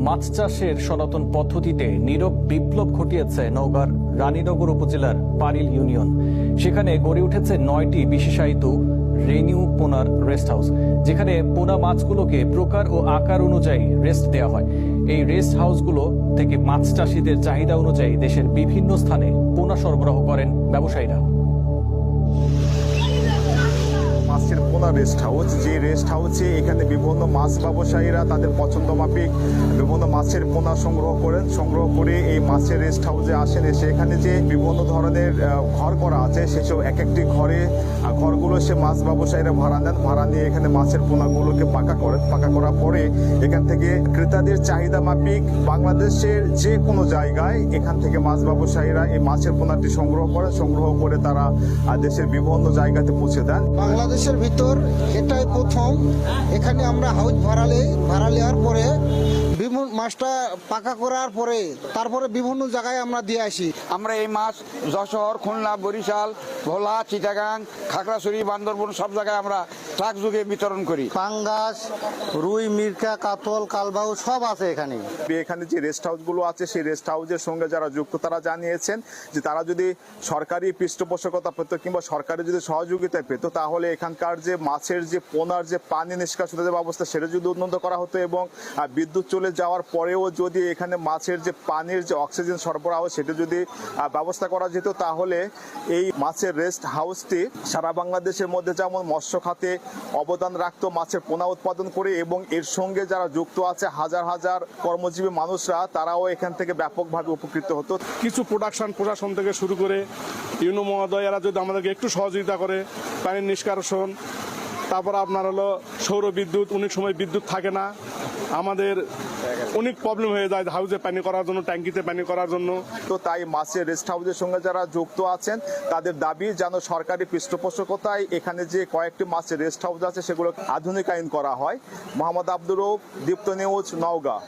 মাছ চাষের সনাতন পদ্ধতিতে নীরব বিপ্লব ঘটিয়েছে নওগাঁর রানীনগর উপজেলার পারিল ইউনিয়ন। সেখানে গড়ে উঠেছে 9টি বিশেষায়িত রেনিউ পোনার রেস্ট হাউস, যেখানে পোনা মাছগুলোকে প্রকার ও আকার অনুযায়ী রেস্ট দেওয়া হয়। এই রেস্ট হাউসগুলো থেকে মাছ চাষিদের চাহিদা অনুযায়ী দেশের বিভিন্ন স্থানে পোনা সরবরাহ করেন ব্যবসায়ীরা। মাছের পোনা রেস্ট হাউস, যে রেস্ট হাউসে এখানে বিভিন্ন মাছ ব্যবসায়ীরা তাদের পছন্দ মাফিক বিভিন্ন মাছের পোনা সংগ্রহ করে এই মাছের রেস্ট হাউসে আসেন। এসে এখানে যে বিভিন্ন ধরনের ঘর করা আছে, সেসব এক একটি ঘরগুলো সে মাছ ব্যবসায়ীরা ভাড়া নেন। ভাড়া নিয়ে এখানে মাছের পোনাগুলোকে পাকা করেন। পাকা করার পরে এখান থেকে ক্রেতাদের চাহিদা মাফিক বাংলাদেশের যে কোনো জায়গায় এখান থেকে মাছ ব্যবসায়ীরা এই মাছের পোনাটি সংগ্রহ করে তারা দেশের বিভিন্ন জায়গাতে পৌঁছে দেন। বাংলাদেশের ভিতর এটাই প্রথম। এখানে আমরা হাউস ভাড়া নেওয়ার পরে মাছটা পাকা করার পরে তারপরে বিভিন্ন জায়গায় আমরা দিয়ে আসি। আমরা এই মাছ যশোর, খুলনা, বরিশাল, ভোলা, চিটাগাং, খাগড়াছড়ি, বান্দরবন সব জায়গায় আমরা ট্রাক যুগে বিতরণ করি। পাঙ্গাস, রুই, মিরকা, কাতল, কালবাউ সব আছে এখানে। এখানে যে রেস্ট হাউসগুলো আছে সেই রেস্ট হাউসের সঙ্গে যারা যুক্ত তারা জানিয়েছেন যে তারা যদি সরকারি পৃষ্ঠপোষকতা পেত কিংবা সরকারি যদি সহযোগিতা পেত, তাহলে এখানকার যে মাছের যে পোনার যে পানি নিষ্কাশনের যে ব্যবস্থা সেটা যদি উন্নত করা হতো এবং বিদ্যুৎ চলে যাওয়ার পরেও যদি এখানে মাছের যে পানির যে অক্সিজেন সরবরাহ সেটা যদি ব্যবস্থা করা যেত, তাহলে এই মাছের রেস্ট হাউসটি সারা বাংলাদেশের মধ্যে যেমন মৎস্য খাতে অবদান রাখতো মাছের পোনা উৎপাদন করে, এবং এর সঙ্গে যারা যুক্ত আছে হাজার হাজার কর্মজীবী মানুষরা, তারাও এখান থেকে ব্যাপকভাবে উপকৃত হতো। কিছু প্রশাসন থেকে শুরু করে ইউনো মহোদয়েরা যদি আমাদেরকে একটু সহযোগিতা করে, পানির নিষ্কাশন, তারপর আপনার হলো সৌর বিদ্যুৎ, অনেক সময় বিদ্যুৎ থাকে না, আমাদের অনেক প্রবলেম হয়ে যায় হাউসে পানি করার জন্য, ট্যাঙ্কিতে পানি করার জন্য। তো তাই মাছের রেস্ট হাউসের সঙ্গে যারা যুক্ত আছেন তাদের দাবি যেন সরকারি পৃষ্ঠপোষকতায় এখানে যে কয়েকটি মাছের রেস্ট হাউস আছে সেগুলো আধুনিকায়ন করা হয়। মোহাম্মদ আব্দুর রউফ, দীপ্ত নিউজ, নওগাঁ।